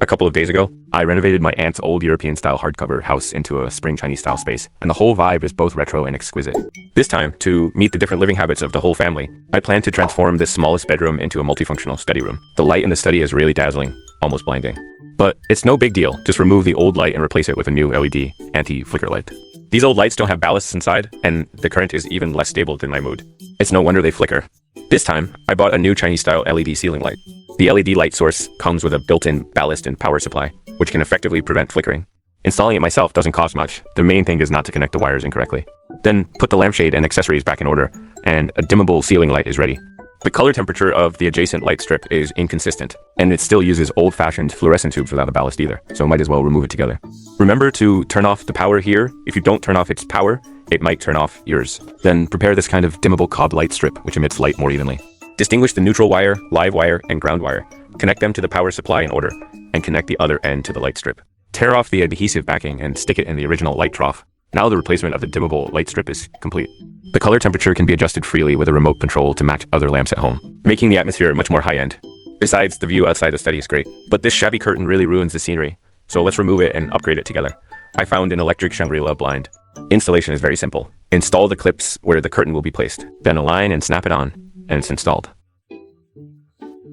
A couple of days ago, I renovated my aunt's old European-style hardcover house into a spring Chinese-style space, and the whole vibe is both retro and exquisite. This time, to meet the different living habits of the whole family, I plan to transform this smallest bedroom into a multifunctional study room. The light in the study is really dazzling, almost blinding. But it's no big deal, just remove the old light and replace it with a new LED anti-flicker light. These old lights don't have ballasts inside, and the current is even less stable than my mood. It's no wonder they flicker. This time, I bought a new Chinese-style LED ceiling light. The LED light source comes with a built-in ballast and power supply, which can effectively prevent flickering. Installing it myself doesn't cost much. The main thing is not to connect the wires incorrectly. Then put the lampshade and accessories back in order, and a dimmable ceiling light is ready. The color temperature of the adjacent light strip is inconsistent, and it still uses old-fashioned fluorescent tubes without a ballast either, so might as well remove it together. Remember to turn off the power here. If you don't turn off its power, it might turn off yours. Then prepare this kind of dimmable cob light strip, which emits light more evenly. Distinguish the neutral wire, live wire, and ground wire. Connect them to the power supply in order, and connect the other end to the light strip. Tear off the adhesive backing and stick it in the original light trough. Now the replacement of the dimmable light strip is complete. The color temperature can be adjusted freely with a remote control to match other lamps at home, making the atmosphere much more high-end. Besides, the view outside the study is great, but this shabby curtain really ruins the scenery, so let's remove it and upgrade it together. I found an electric Shangri-La blind. Installation is very simple. Install the clips where the curtain will be placed, then align and snap it on, and it's installed.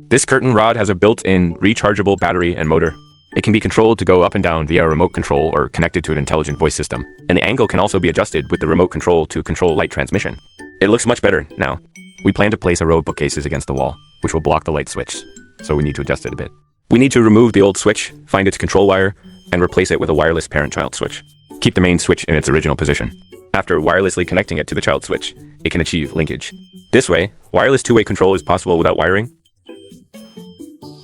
This curtain rod has a built-in rechargeable battery and motor. It can be controlled to go up and down via a remote control or connected to an intelligent voice system, and the angle can also be adjusted with the remote control to control light transmission. It looks much better now. We plan to place a row of bookcases against the wall, which will block the light switch, so we need to adjust it a bit. We need to remove the old switch, find its control wire, and replace it with a wireless parent-child switch. Keep the main switch in its original position. After wirelessly connecting it to the child switch, it can achieve linkage. This way, wireless two-way control is possible without wiring.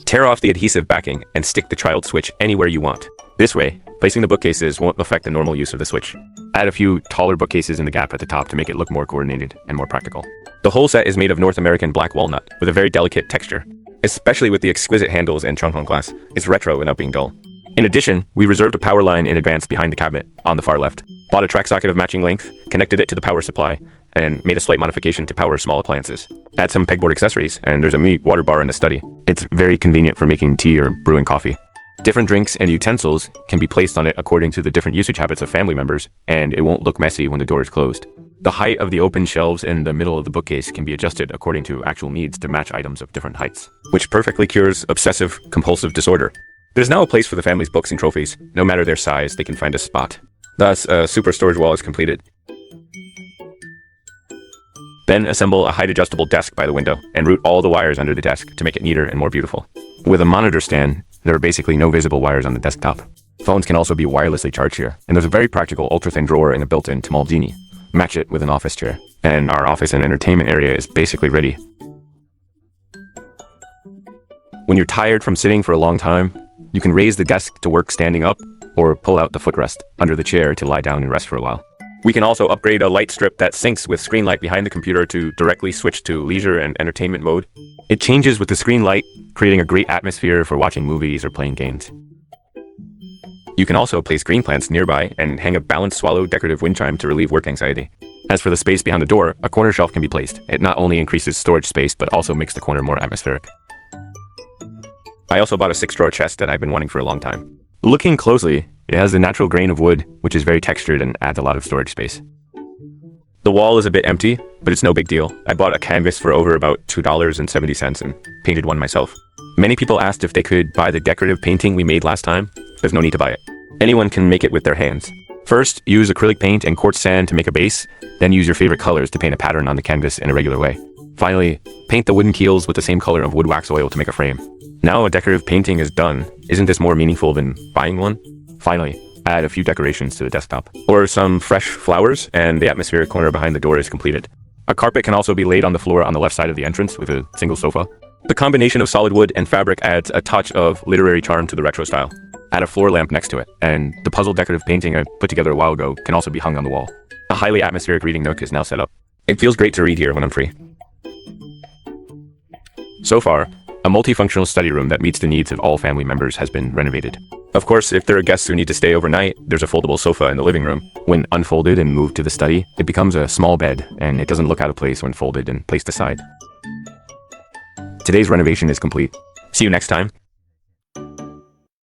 Tear off the adhesive backing and stick the child switch anywhere you want. This way, placing the bookcases won't affect the normal use of the switch. Add a few taller bookcases in the gap at the top to make it look more coordinated and more practical. The whole set is made of North American black walnut with a very delicate texture. Especially with the exquisite handles and Chongqing glass, it's retro without being dull. In addition, we reserved a power line in advance behind the cabinet, on the far left. Bought a track socket of matching length, connected it to the power supply, and made a slight modification to power small appliances. Add some pegboard accessories, and there's a mini water bar in the study. It's very convenient for making tea or brewing coffee. Different drinks and utensils can be placed on it according to the different usage habits of family members, and it won't look messy when the door is closed. The height of the open shelves in the middle of the bookcase can be adjusted according to actual needs to match items of different heights, which perfectly cures obsessive-compulsive disorder. There's now a place for the family's books and trophies. No matter their size, they can find a spot. Thus, a super storage wall is completed. Then assemble a height-adjustable desk by the window and route all the wires under the desk to make it neater and more beautiful. With a monitor stand, there are basically no visible wires on the desktop. Phones can also be wirelessly charged here, and there's a very practical ultra-thin drawer in a built-in Tamaldini. Match it with an office chair, and our office and entertainment area is basically ready. When you're tired from sitting for a long time, you can raise the desk to work standing up, or pull out the footrest under the chair to lie down and rest for a while. We can also upgrade a light strip that syncs with screen light behind the computer to directly switch to leisure and entertainment mode. It changes with the screen light, creating a great atmosphere for watching movies or playing games. You can also place green plants nearby and hang a balanced swallow decorative wind chime to relieve work anxiety. As for the space behind the door, a corner shelf can be placed. It not only increases storage space, but also makes the corner more atmospheric. I also bought a 6-drawer chest that I've been wanting for a long time. Looking closely, it has a natural grain of wood, which is very textured and adds a lot of storage space. The wall is a bit empty, but it's no big deal. I bought a canvas for over about $2.70 and painted one myself. Many people asked if they could buy the decorative painting we made last time. There's no need to buy it. Anyone can make it with their hands. First, use acrylic paint and quartz sand to make a base, then use your favorite colors to paint a pattern on the canvas in a regular way. Finally, paint the wooden keels with the same color of wood wax oil to make a frame. Now a decorative painting is done. Isn't this more meaningful than buying one? Finally, add a few decorations to the desktop. Or some fresh flowers, and the atmospheric corner behind the door is completed. A carpet can also be laid on the floor on the left side of the entrance with a single sofa. The combination of solid wood and fabric adds a touch of literary charm to the retro style. Add a floor lamp next to it, and the puzzle decorative painting I put together a while ago can also be hung on the wall. A highly atmospheric reading nook is now set up. It feels great to read here when I'm free. So far, a multifunctional study room that meets the needs of all family members has been renovated. Of course, if there are guests who need to stay overnight, there's a foldable sofa in the living room. When unfolded and moved to the study, it becomes a small bed, and it doesn't look out of place when folded and placed aside. Today's renovation is complete. See you next time.